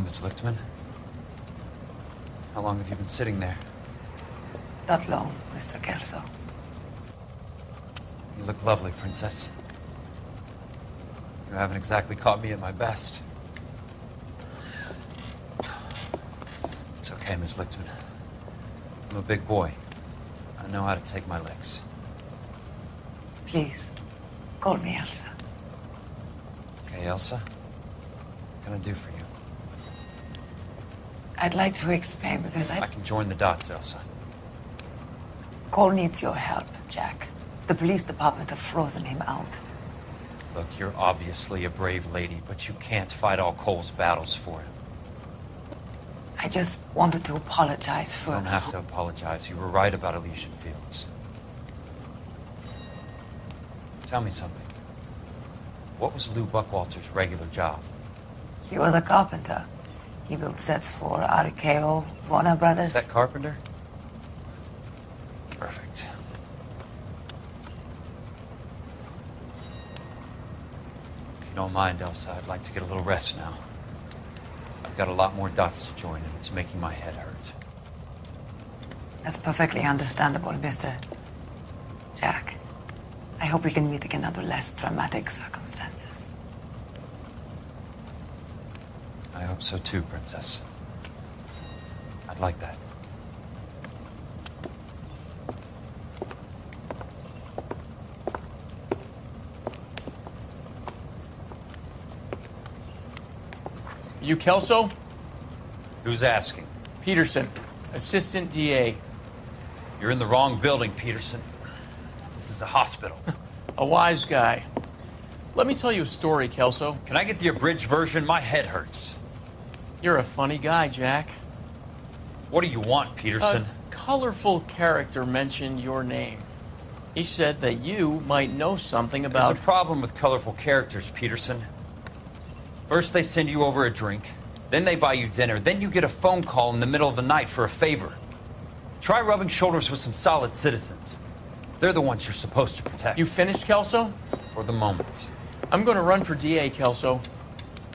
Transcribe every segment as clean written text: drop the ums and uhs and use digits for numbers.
Miss Lichtman. How long have you been sitting there? Not long, Mr. Kelso. You look lovely, Princess. You haven't exactly caught me at my best. It's okay, Miss Lichtman. I'm a big boy. I know how to take my licks. Please, call me Elsa. Okay, Elsa? What can I do for you? I'd like to explain because I can join the dots, Elsa. Cole needs your help, Jack. The police department have frozen him out. Look, you're obviously a brave lady, but you can't fight all Cole's battles for him. I just wanted to apologize for... You don't have to apologize. You were right about Elysian Fields. Tell me something. What was Lou Buckwalter's regular job? He was a carpenter. He built sets for RKO, Warner Brothers. Set carpenter? Perfect. If you don't mind, Elsa, I'd like to get a little rest now. I've got a lot more dots to join, and it's making my head hurt. That's perfectly understandable, Mr. Jack. I hope we can meet again under less dramatic circumstances. I hope so too, Princess. I'd like that. You Kelso? Who's asking? Peterson, Assistant DA. You're in the wrong building, Peterson. This is a hospital. A wise guy. Let me tell you a story, Kelso. Can I get the abridged version? My head hurts. You're a funny guy, Jack. What do you want, Peterson? A colorful character mentioned your name. He said that you might know something about... There's a problem with colorful characters, Peterson. First they send you over a drink, then they buy you dinner, then you get a phone call in the middle of the night for a favor. Try rubbing shoulders with some solid citizens. They're the ones you're supposed to protect. You finished, Kelso? For the moment. I'm going to run for DA, Kelso.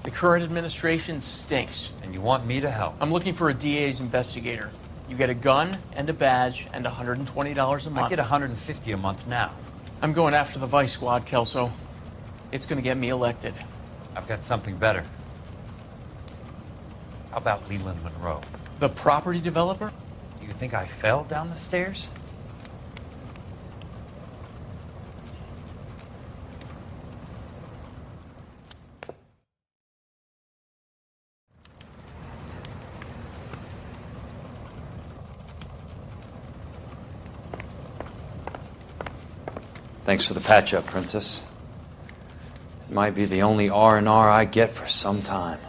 The current administration stinks. And you want me to help? I'm looking for a DA's investigator. You get a gun and a badge and $120 a month. I get $150 a month now. I'm going after the Vice Squad, Kelso. It's going to get me elected. I've got something better. How about Leland Monroe? The property developer? Do you think I fell down the stairs? Thanks for the patch-up, Princess. It might be the only R&R I get for some time.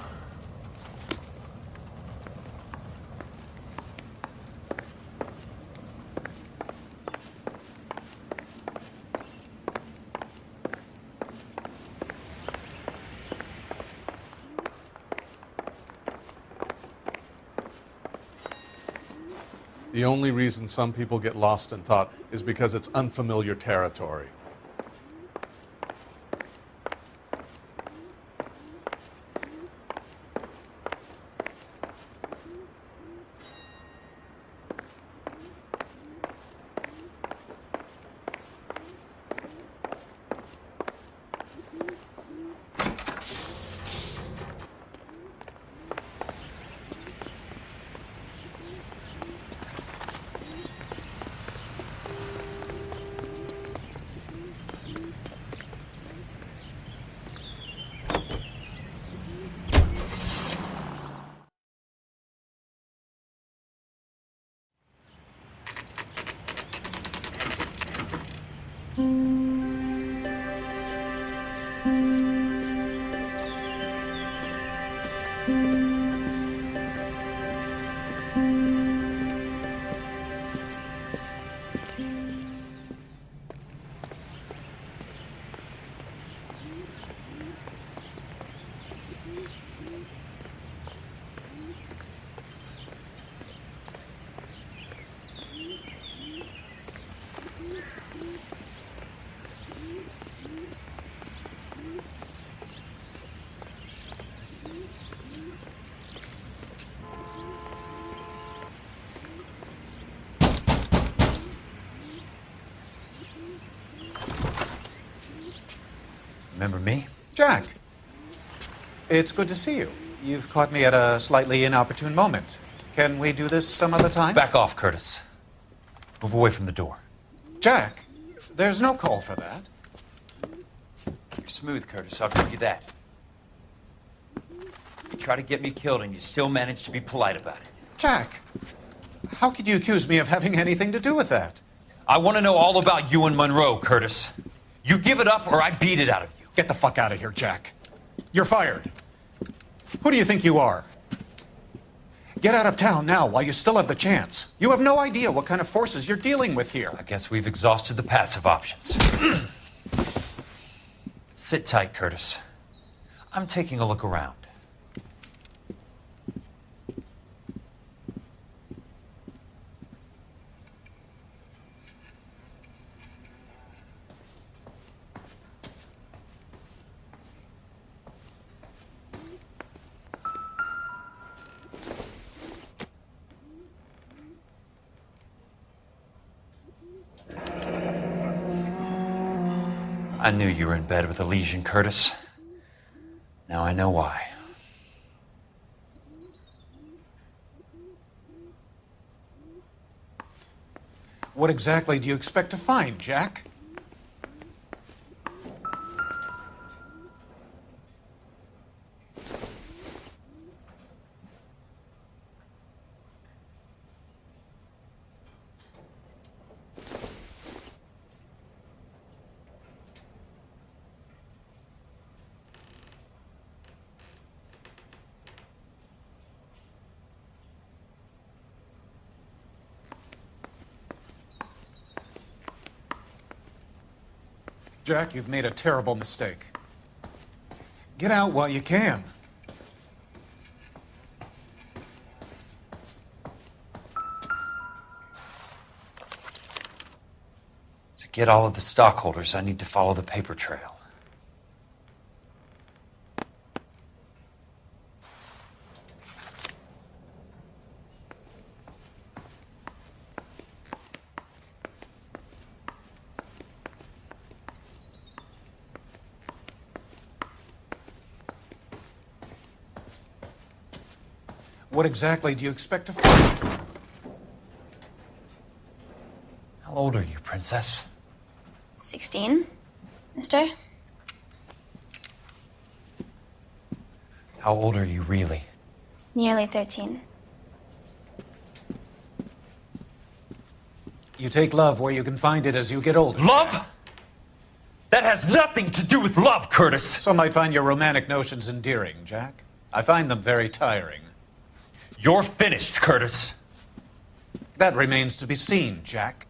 The only reason some people get lost in thought is because it's unfamiliar territory. Remember me? Jack, it's good to see you. You've caught me at a slightly inopportune moment. Can we do this some other time? Back off, Curtis. Move away from the door. Jack, there's no call for that. You're smooth, Curtis, I'll give you that. You try to get me killed and you still manage to be polite about it. Jack, how could you accuse me of having anything to do with that? I want to know all about you and Monroe, Curtis. You give it up or I beat it out of you. Get the fuck out of here, Jack. You're fired. Who do you think you are? Get out of town now while you still have the chance. You have no idea what kind of forces you're dealing with here. I guess we've exhausted the passive options. Sit tight, Curtis. I'm taking a look around. I knew you were in bed with a lesion, Curtis. Now I know why. What exactly do you expect to find, Jack? Jack, you've made a terrible mistake. Get out while you can. To get all of the stockholders, I need to follow the paper trail. What exactly do you expect to find? How old are you, Princess? 16, mister? How old are you really? Nearly 13. You take love where you can find it as you get older. Love? That has nothing to do with love, Curtis. Some might find your romantic notions endearing, Jack. I find them very tiring. You're finished, Curtis. That remains to be seen, Jack.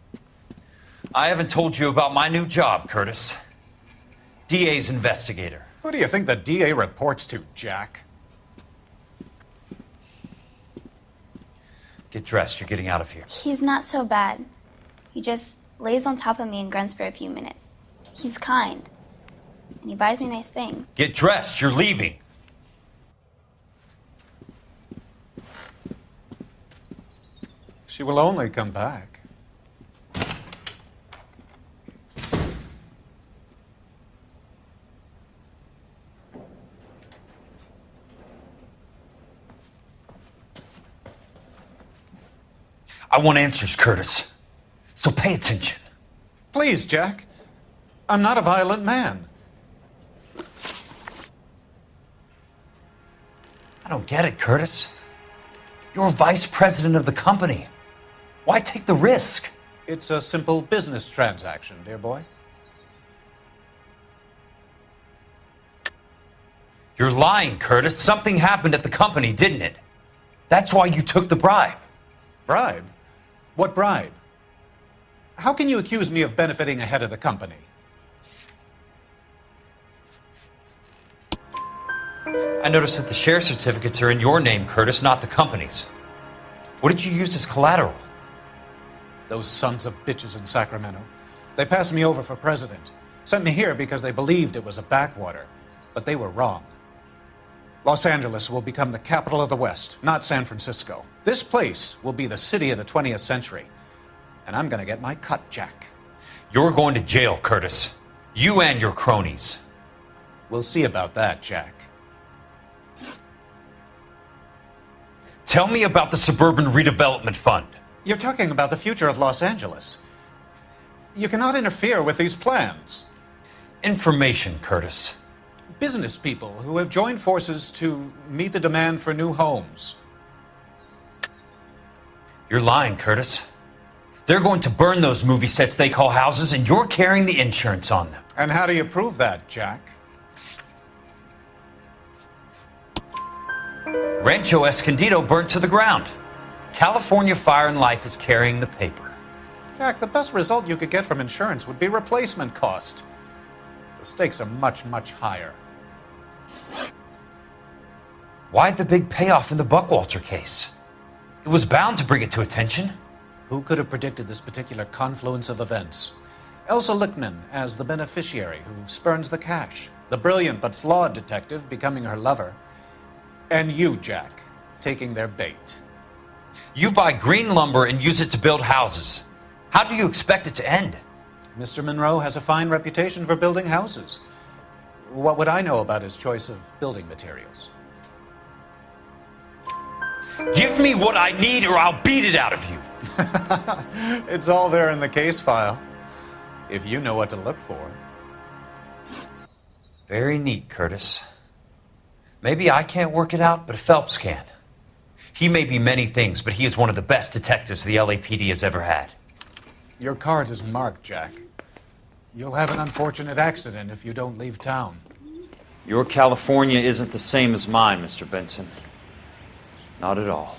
I haven't told you about my new job, Curtis. DA's investigator. Who do you think the DA reports to, Jack? Get dressed, you're getting out of here. He's not so bad. He just lays on top of me and grunts for a few minutes. He's kind. And he buys me nice things. Get dressed, you're leaving. She will only come back. I want answers, Curtis. So pay attention. Please, Jack. I'm not a violent man. I don't get it, Curtis. You're vice president of the company. Why take the risk? It's a simple business transaction, dear boy. You're lying, Curtis. Something happened at the company, didn't it? That's why you took the bribe. Bribe? What bribe? How can you accuse me of benefiting ahead of the company? I noticed that the share certificates are in your name, Curtis, not the company's. What did you use as collateral? Those sons of bitches in Sacramento. They passed me over for president. Sent me here because they believed it was a backwater. But they were wrong. Los Angeles will become the capital of the West, not San Francisco. This place will be the city of the 20th century. And I'm gonna get my cut, Jack. You're going to jail, Curtis. You and your cronies. We'll see about that, Jack. Tell me about the Suburban Redevelopment Fund. You're talking about the future of Los Angeles. You cannot interfere with these plans. Information, Curtis. Business people who have joined forces to meet the demand for new homes. You're lying, Curtis. They're going to burn those movie sets they call houses, and you're carrying the insurance on them. And how do you prove that, Jack? Rancho Escondido burnt to the ground. California Fire and Life is carrying the paper. Jack, the best result you could get from insurance would be replacement cost. The stakes are much, much higher. Why the big payoff in the Buckwalter case? It was bound to bring it to attention. Who could have predicted this particular confluence of events? Elsa Lichtman as the beneficiary who spurns the cash, the brilliant but flawed detective becoming her lover, and you, Jack, taking their bait. You buy green lumber and use it to build houses. How do you expect it to end? Mr. Monroe has a fine reputation for building houses. What would I know about his choice of building materials? Give me what I need or I'll beat it out of you. It's all there in the case file, if you know what to look for. Very neat, Curtis. Maybe I can't work it out, but Phelps can. He may be many things, but he is one of the best detectives the LAPD has ever had. Your card is marked, Jack. You'll have an unfortunate accident if you don't leave town. Your California isn't the same as mine, Mr. Benson. Not at all.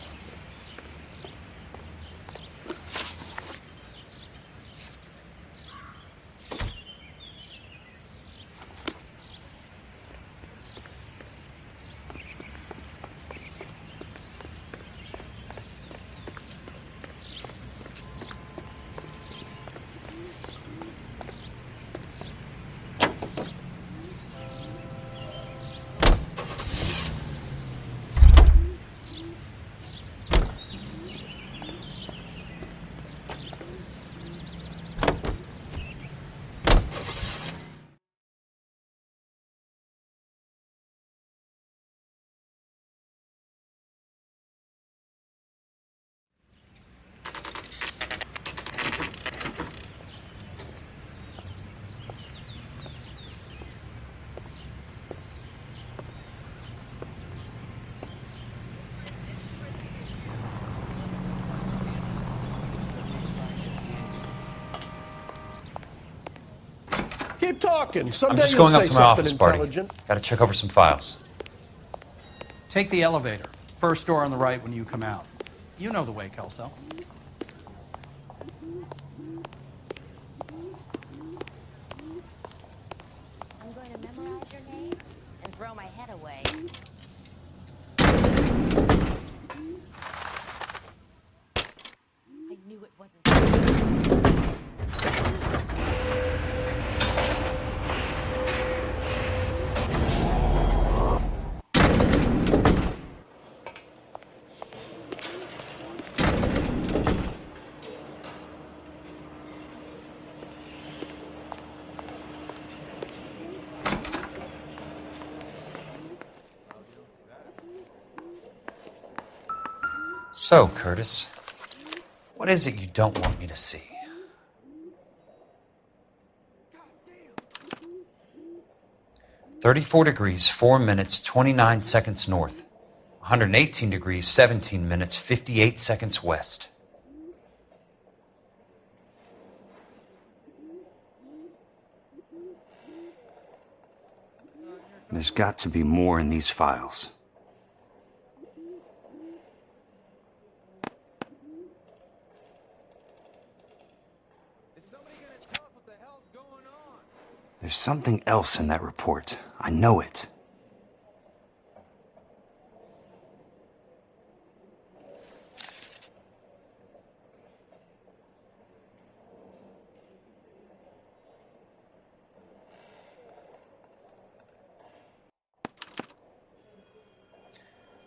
Keep talking. I'm Someday just you'll going up say to my office something party. intelligent. Gotta check over some files. Take the elevator. First door on the right when you come out. You know the way, Kelso. I'm going to memorize your name and throw my head away. I knew it wasn't. So, Curtis, what is it you don't want me to see? Goddamn. 34 degrees, 4 minutes, 29 seconds north. 118 degrees, 17 minutes, 58 seconds west. There's got to be more in these files. There's something else in that report. I know it.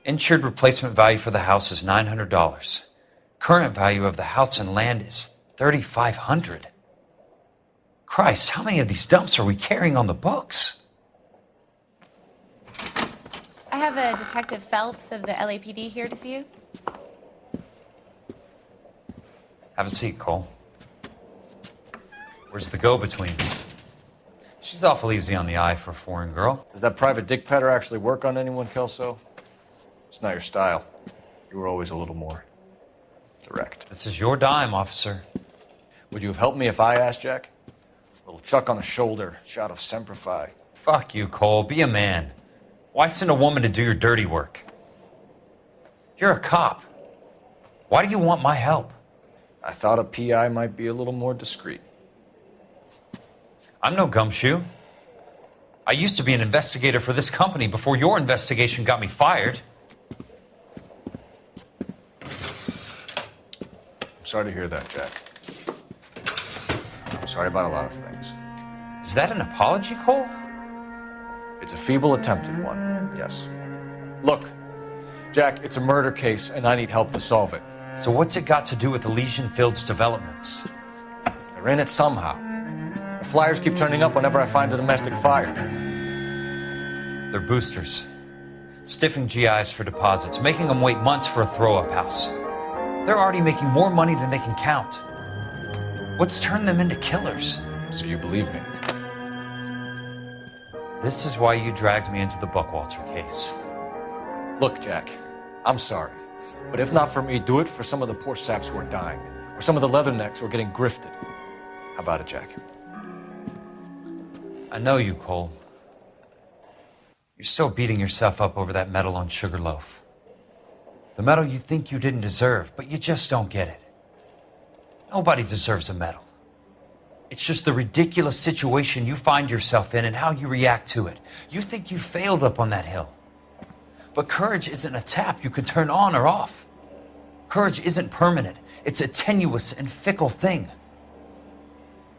Insured replacement value for the house is $900. Current value of the house and land is $3,500. Christ, how many of these dumps are we carrying on the books? have a Detective Phelps of the LAPD here to see you. Have a seat, Cole. Where's the go-between? She's awful easy on the eye for a foreign girl. Does that private dick petter actually work on anyone, Kelso? It's not your style. You were always a little more direct. This is your dime, officer. Would you have helped me if I asked, Jack? A little chuck on the shoulder, shot of Semper Fi. Fuck you, Cole. Be a man. Why send a woman to do your dirty work? You're a cop. Why do you want my help? I thought a PI might be a little more discreet. I'm no gumshoe. I used to be an investigator for this company before your investigation got me fired. I'm sorry to hear that, Jack. I'm sorry about a lot of things. Is that an apology, Cole? It's a feeble attempt at one, yes. Look, Jack, it's a murder case, and I need help to solve it. So what's it got to do with Elysian Fields developments? They're in it somehow. The flyers keep turning up whenever I find a domestic fire. They're boosters. Stiffing GIs for deposits, making them wait months for a throw-up house. They're already making more money than they can count. What's turned them into killers? So you believe me? This is why you dragged me into the Buckwalter case. Look, Jack, I'm sorry. But if not for me, do it for some of the poor saps who are dying. Or some of the leathernecks who are getting grifted. How about it, Jack? I know you, Cole. You're still beating yourself up over that medal on Sugarloaf. The medal you think you didn't deserve, but you just don't get it. Nobody deserves a medal. It's just the ridiculous situation you find yourself in and how you react to it. You think you failed up on that hill. But courage isn't a tap you can turn on or off. Courage isn't permanent. It's a tenuous and fickle thing.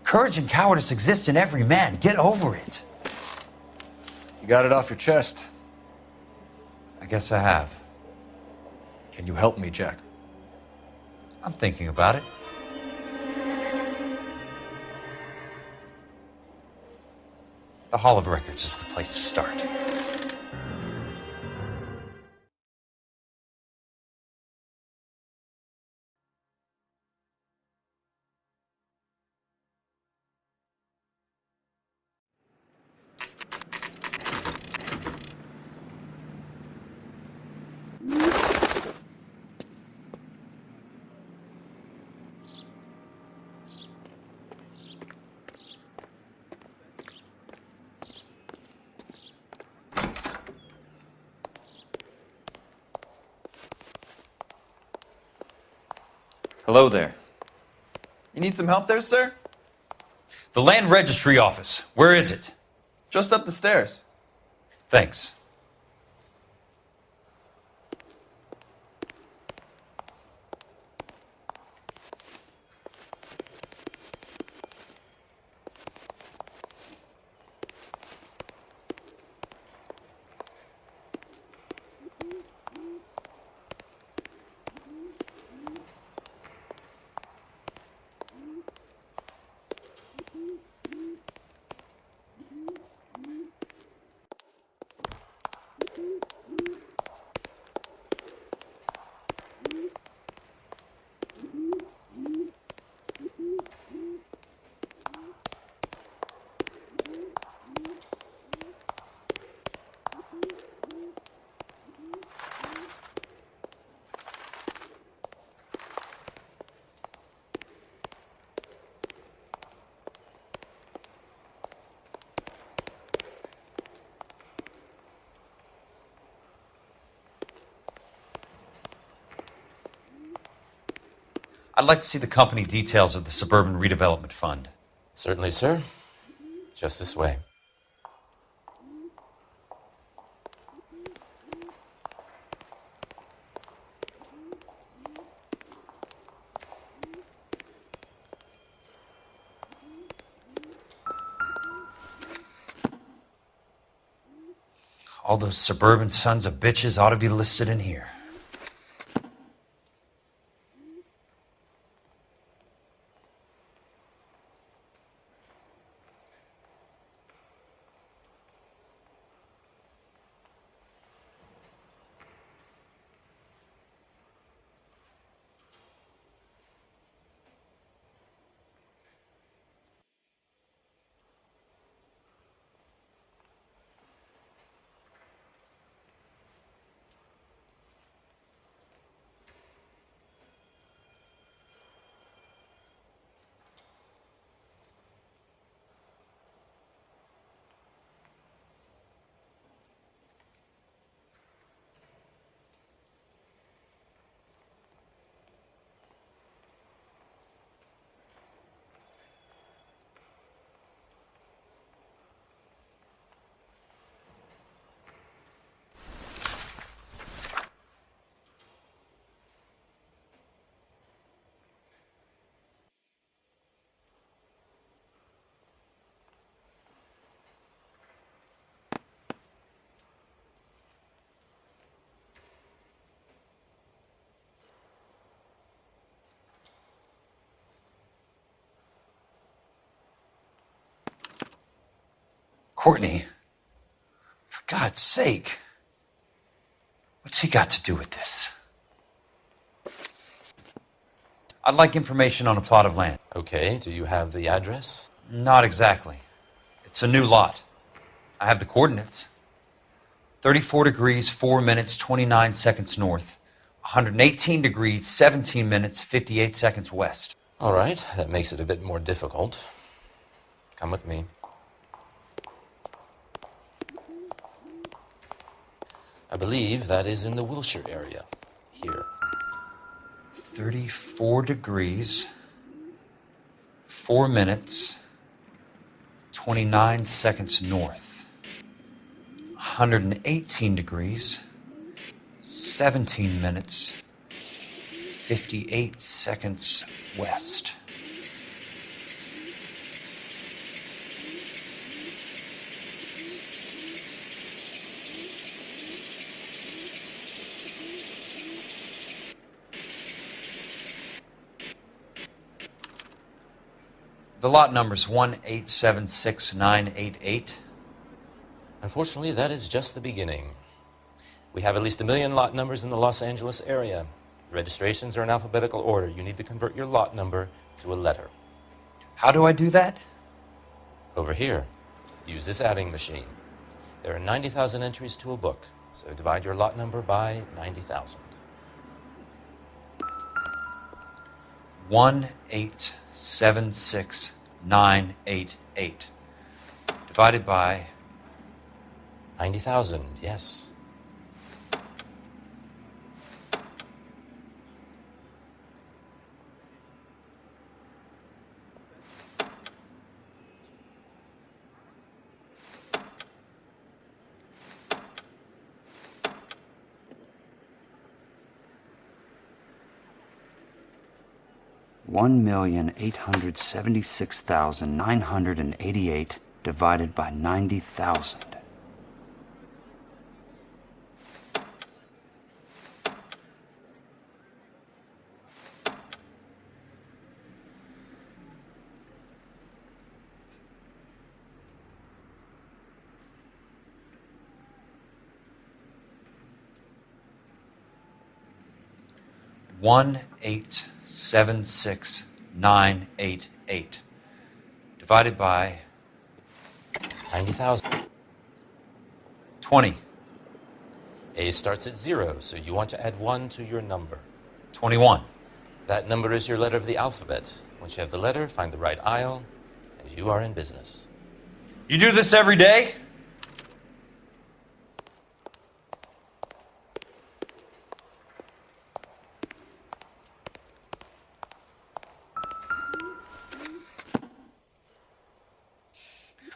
Courage and cowardice exist in every man. Get over it. You got it off your chest. I guess I have. Can you help me, Jack? I'm thinking about it. The Hall of Records is the place to start. Hello there. You need some help there, sir? The Land Registry Office. Where is it? Just up the stairs. Thanks. I'd like to see the company details of the Suburban Redevelopment Fund. Certainly, sir. Just this way. All those suburban sons of bitches ought to be listed in here. Courtney, for God's sake, what's he got to do with this? I'd like information on a plot of land. Okay, do you have the address? Not exactly. It's a new lot. I have the coordinates. 34 degrees, 4 minutes, 29 seconds north. 118 degrees, 17 minutes, 58 seconds west. All right, that makes it a bit more difficult. Come with me. I believe that is in the Wilshire area. Here. 34 degrees, 4 minutes, 29 seconds north. 118 degrees, 17 minutes, 58 seconds west. The lot number's 1876988. Unfortunately, that is just the beginning. We have at least 1 million lot numbers in the Los Angeles area. Registrations are in alphabetical order. You need to convert your lot number to a letter. How do I do that? Over here, use this adding machine. There are 90,000 entries to a book, so divide your lot number by 90,000. 1876988 divided by 90,000, yes. $1,876,988 divided by 90,000. One 1876988 divided by 90,000. 20. A starts at 0, so you want to add 1 to your number. 21. That number is your letter of the alphabet. Once you have the letter, find the right aisle, and you are in business. You do this every day?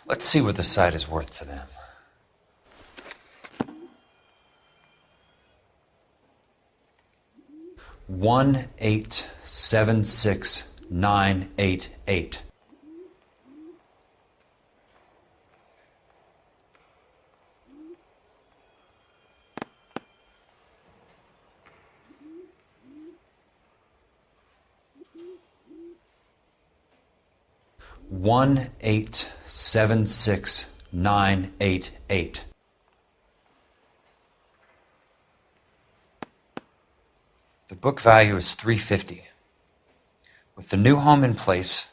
Let's see what the site is worth to them. $1,876,988. $1,876,988. The book value is $350. With the new home in place,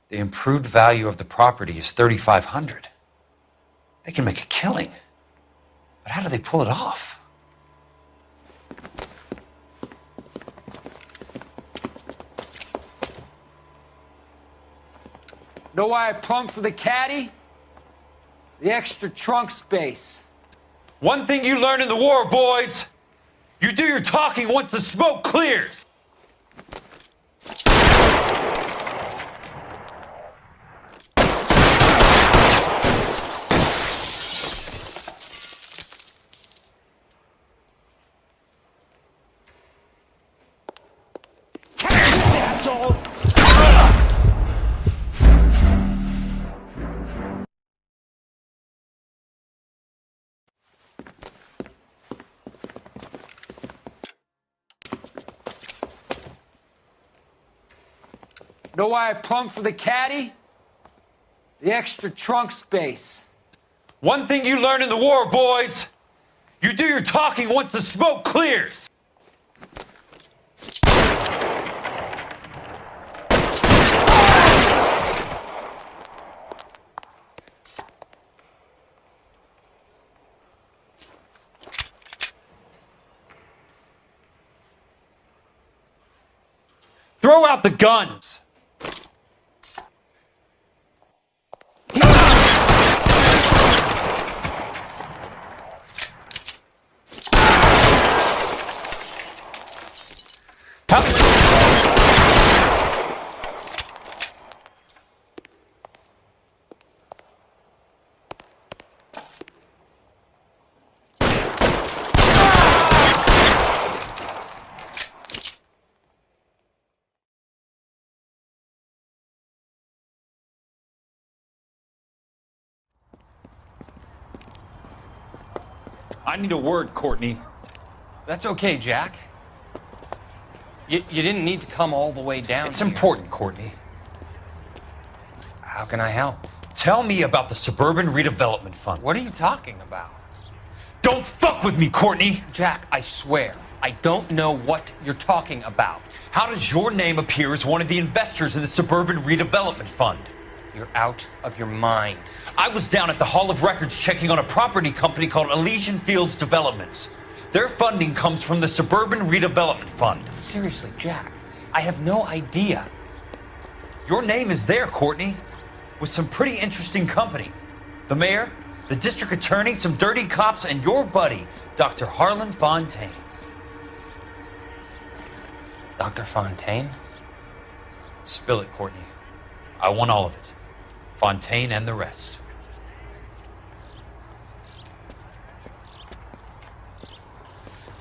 the improved value of the property is $3,500. They can make a killing. But how do they pull it off? Know why I plumbed for the caddy? The extra trunk space. One thing you learn in the war, boys, you do your talking once the smoke clears. Asshole! Know why I plumbed for the caddy? The extra trunk space. One thing you learn in the war, boys. You do your talking once the smoke clears. Throw out the guns! I need a word, Courtney. That's okay, Jack. You didn't need to come all the way down. It's important, Courtney. How can I help? Tell me about the Suburban Redevelopment Fund. What are you talking about? Don't fuck with me, Courtney! Jack, I swear, I don't know what you're talking about. How does your name appear as one of the investors in the Suburban Redevelopment Fund? You're out of your mind. I was down at the Hall of Records checking on a property company called Elysian Fields Developments. Their funding comes from the Suburban Redevelopment Fund. Seriously, Jack, I have no idea. Your name is there, Courtney, with some pretty interesting company. The mayor, the district attorney, some dirty cops, and your buddy, Dr. Harlan Fontaine. Dr. Fontaine? Spill it, Courtney. I want all of it. Fontaine and the rest.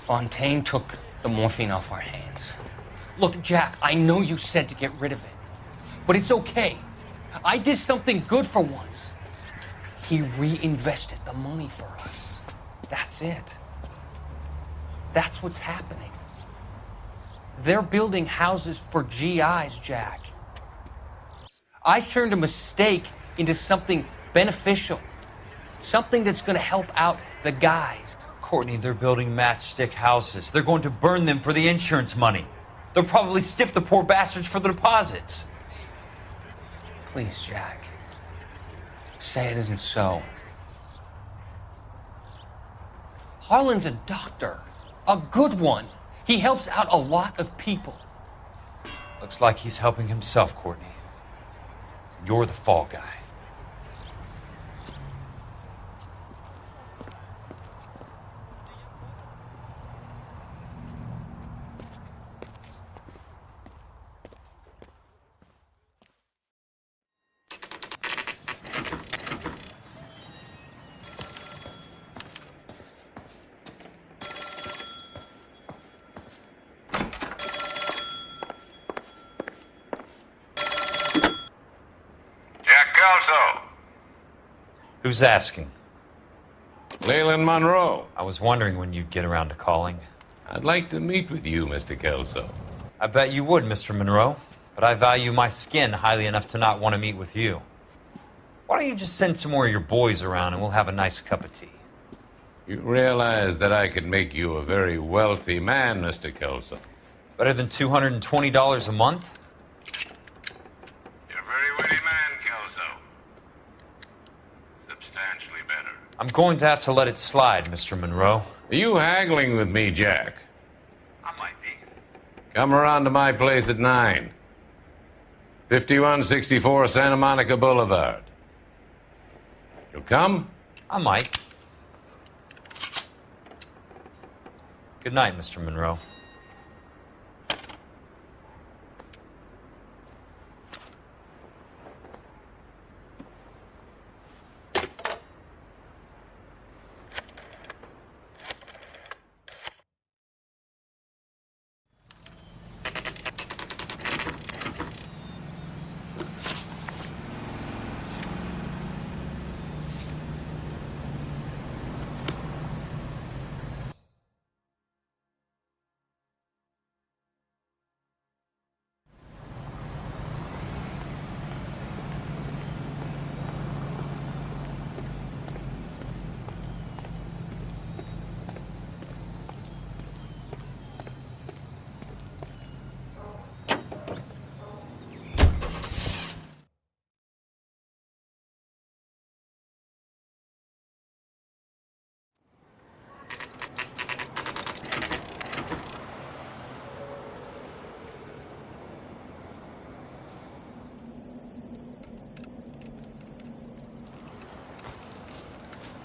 Fontaine took the morphine off our hands. Look, Jack, I know you said to get rid of it, but it's okay. I did something good for once. He reinvested the money for us. That's it. That's what's happening. They're building houses for GIs, Jack. I turned a mistake into something beneficial. Something that's going to help out the guys. Courtney, they're building matchstick houses. They're going to burn them for the insurance money. They'll probably stiff the poor bastards for the deposits. Please, Jack. Say it isn't so. Harlan's a doctor. A good one. He helps out a lot of people. Looks like he's helping himself, Courtney. You're the fall guy. Kelso. Who's asking? Leland Monroe. I was wondering when you'd get around to calling. I'd like to meet with you, Mr. Kelso. I bet you would, Mr. Monroe. But I value my skin highly enough to not want to meet with you. Why don't you just send some more of your boys around and we'll have a nice cup of tea? You realize that I could make you a very wealthy man, Mr. Kelso. Better than $220 a month? You're a very witty man, Kelso. Substantially better. I'm going to have to let it slide, Mr. Monroe. Are you haggling with me, Jack? I might be. Come around to my place at 9. 5164 Santa Monica Boulevard. You'll come? I might. Good night, Mr. Monroe.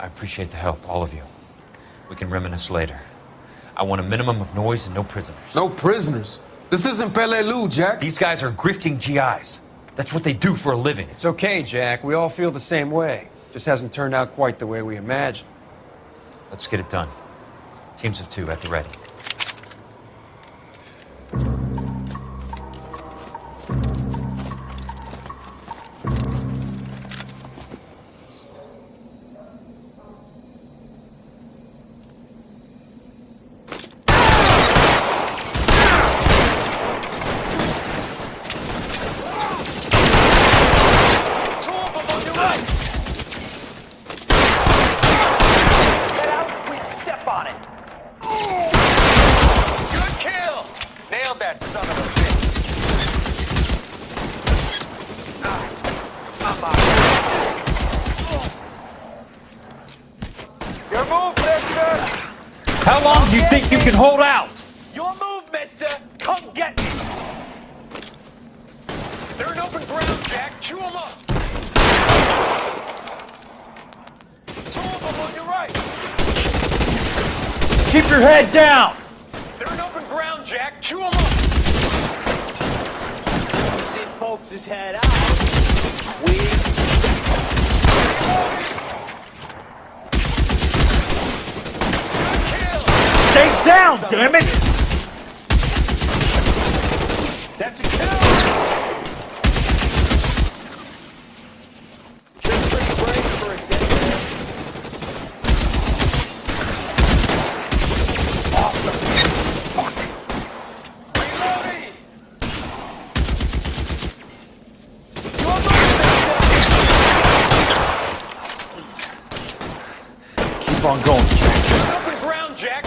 I appreciate the help, all of you. We can reminisce later. I want a minimum of noise and no prisoners. No prisoners? This isn't Peleliu, Jack. These guys are grifting GIs. That's what they do for a living. It's okay, Jack. We all feel the same way. Just hasn't turned out quite the way we imagined. Let's get it done. Teams of 2 at the ready. How long do you think you can hold out? Your move, mister! Come get me! They're in open ground, Jack! Chew them up! 2 of them on your right! Keep your head down! They're in open ground, Jack! Chew them up! See folks' head out. Weeds. Stay down, damn it! That's a kill! Just pretty brave for a dead man. Awesome! Reloading! Your move, Keep on going, Jack. open ground, Jack!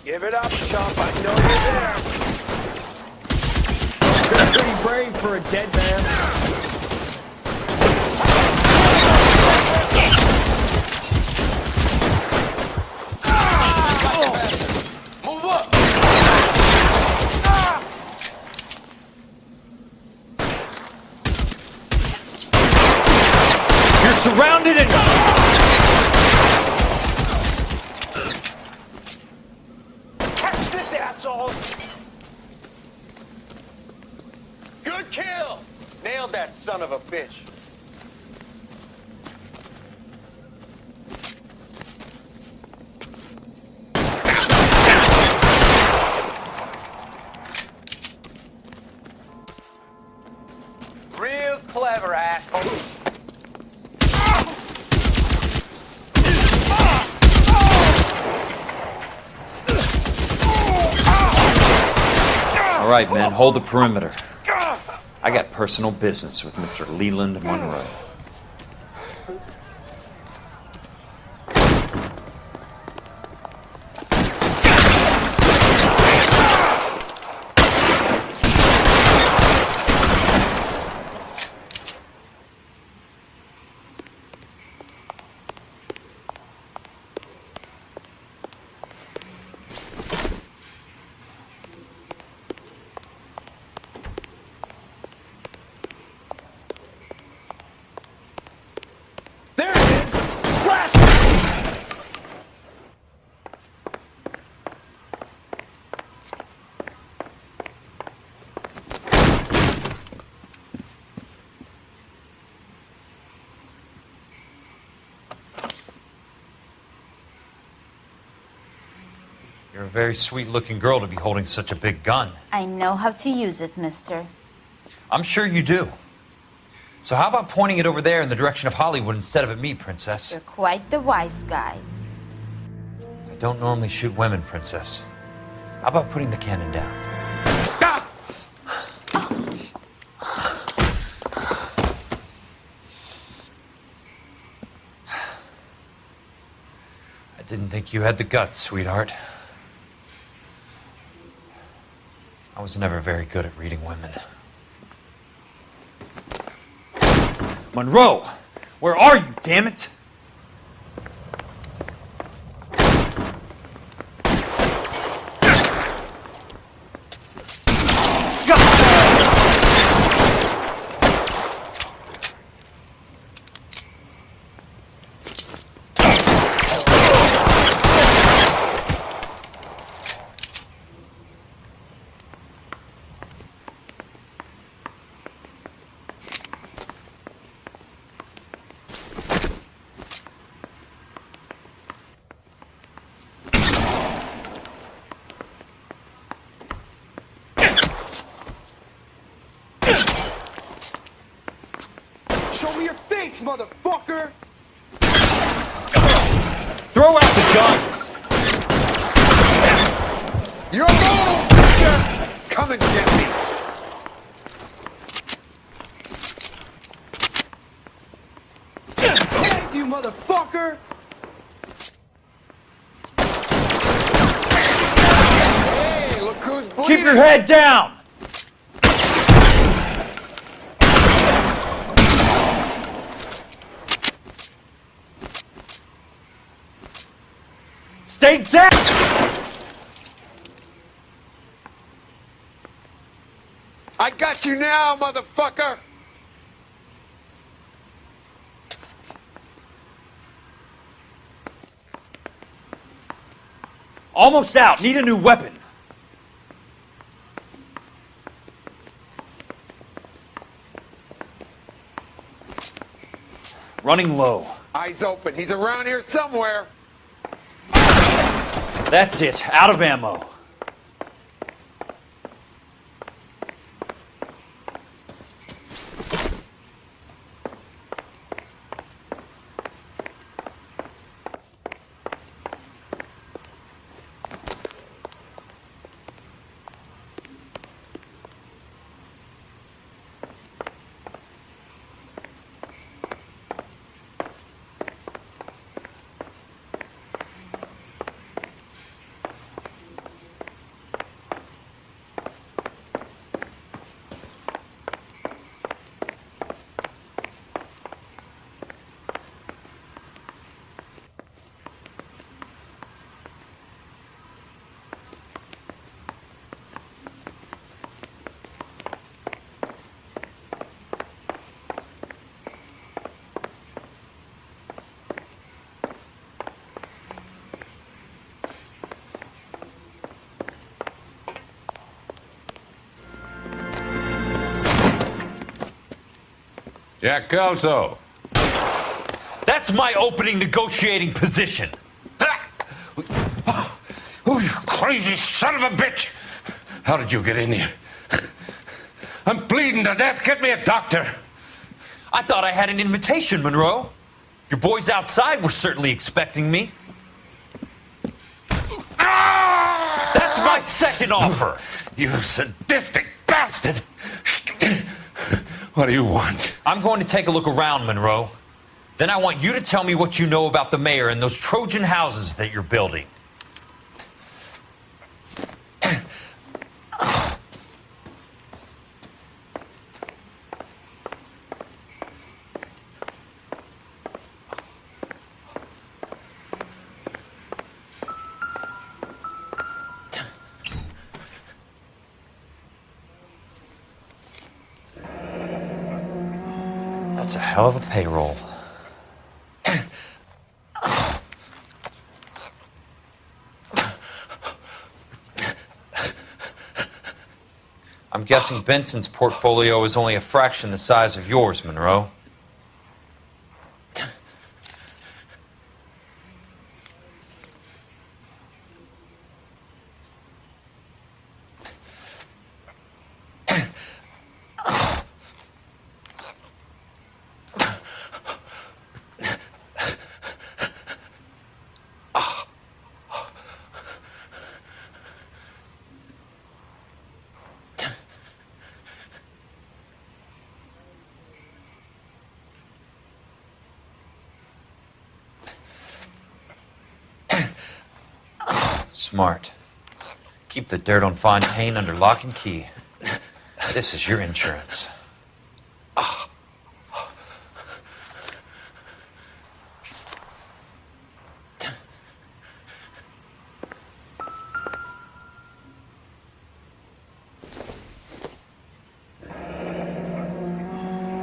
Give it up, chump. I know you're there. You're pretty brave for a dead man. Move up. You're surrounded and... Catch this asshole. Good kill. Nailed that son of a bitch. Real clever, asshole. All right, men, hold the perimeter. I got personal business with Mr. Leland Monroe. There it is! Blast! You're a very sweet-looking girl to be holding such a big gun. I know how to use it, mister. I'm sure you do. So how about pointing it over there in the direction of Hollywood instead of at me, Princess? You're quite the wise guy. I don't normally shoot women, Princess. How about putting the cannon down? I didn't think you had the guts, sweetheart. I was never very good at reading women. Monroe! Where are you, damn it? Show me your face, motherfucker! Throw out the guns! You're alone, bitch! Come and get me! Thank you, motherfucker! Hey, look who's bleeding! Keep your head down! Stay down! I got you now, motherfucker! Almost out. Need a new weapon. Running low. Eyes open. He's around here somewhere. That's it. Out of ammo. Jack Kelso. That's my opening negotiating position. Oh, you crazy son of a bitch! How did you get in here? I'm bleeding to death. Get me a doctor. I thought I had an invitation, Monroe. Your boys outside were certainly expecting me. That's my second offer. You sadistic bastard! What do you want? I'm going to take a look around, Monroe. Then I want you to tell me what you know about the mayor and those Trojan houses that you're building. That's a hell of a payroll. I'm guessing Benson's portfolio is only a fraction the size of yours, Monroe. Smart. Keep the dirt on Fontaine under lock and key. This is your insurance.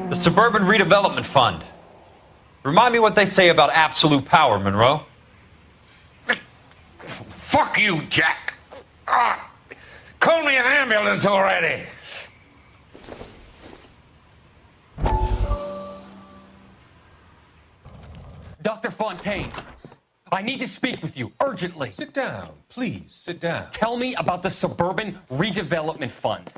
The Suburban Redevelopment Fund. Remind me what they say about absolute power, Monroe. Fuck you, Jack. Call me an ambulance already. Dr. Fontaine, I need to speak with you urgently. Sit down, please, sit down. Tell me about the Suburban Redevelopment Fund.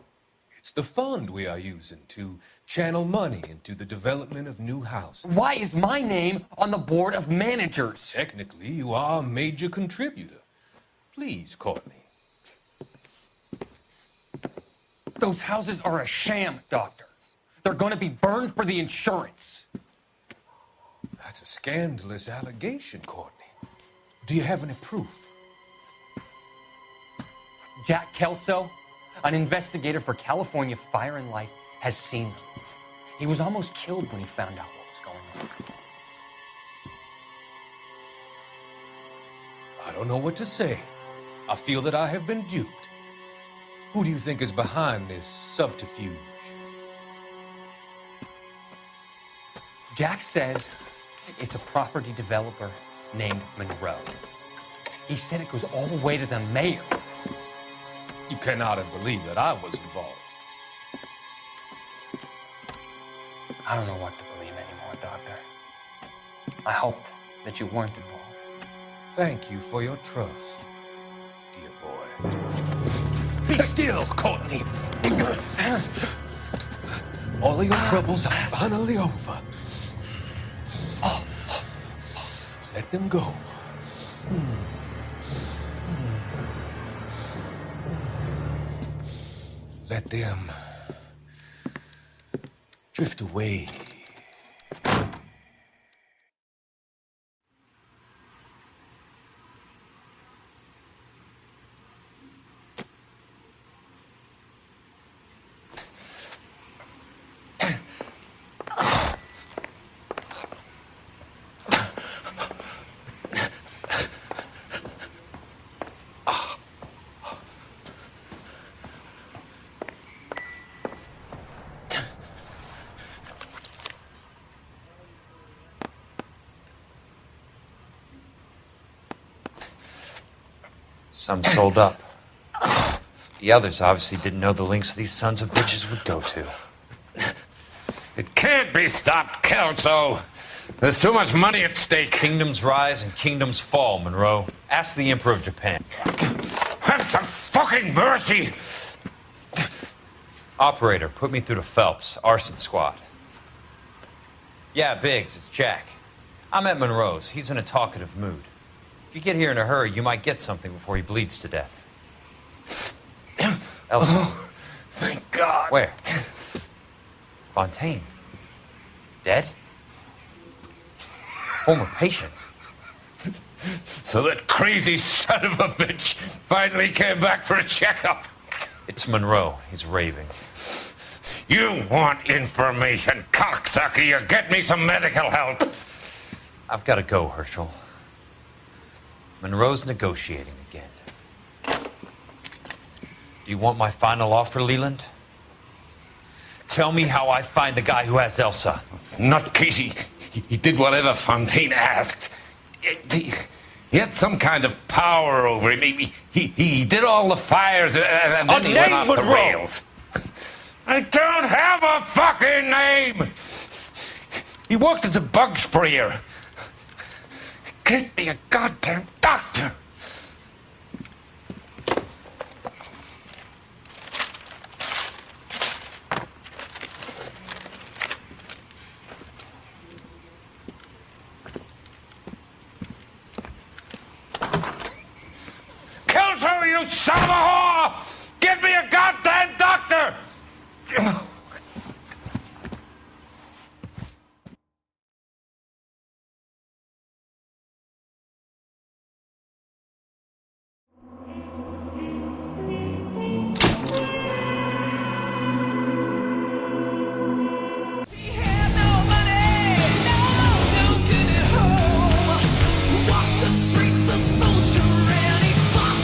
It's the fund we are using to channel money into the development of new houses. Why is my name on the board of managers? Technically, you are a major contributor. Please, Courtney. Those houses are a sham, Doctor. They're going to be burned for the insurance. That's a scandalous allegation, Courtney. Do you have any proof? Jack Kelso, an investigator for California Fire and Life, has seen them. He was almost killed when he found out what was going on. I don't know what to say. I feel that I have been duped. Who do you think is behind this subterfuge? Jack says it's a property developer named Monroe. He said it goes all the way to the mayor. You cannot have believed that I was involved. I don't know what to believe anymore, Doctor. I hoped that you weren't involved. Thank you for your trust, dear boy. Be still, Courtney. All of your troubles are finally over. Let them go. Let them drift away. Some sold up. The others obviously didn't know the lengths these sons of bitches would go to. It can't be stopped, Kelso. There's too much money at stake. Kingdoms rise and kingdoms fall, Monroe. Ask the Emperor of Japan. Have some fucking mercy! Operator, put me through to Phelps, arson squad. Yeah, Biggs, it's Jack. I'm at Monroe's. He's in a talkative mood. If you get here in a hurry, you might get something before he bleeds to death. Elsa. Oh, thank God. Where? Fontaine. Dead? Former patient. So that crazy son of a bitch finally came back for a checkup. It's Monroe. He's raving. You want information, cocksucker. You get me some medical help. I've got to go, Herschel. Monroe's negotiating again. Do you want my final offer, Leland? Tell me how I find the guy who has Elsa. Nutcase, he did whatever Fontaine asked. He had some kind of power over him. He did all the fires and then he went off the rails. I don't have a fucking name! He worked as a bug sprayer. Get me a goddamn doctor!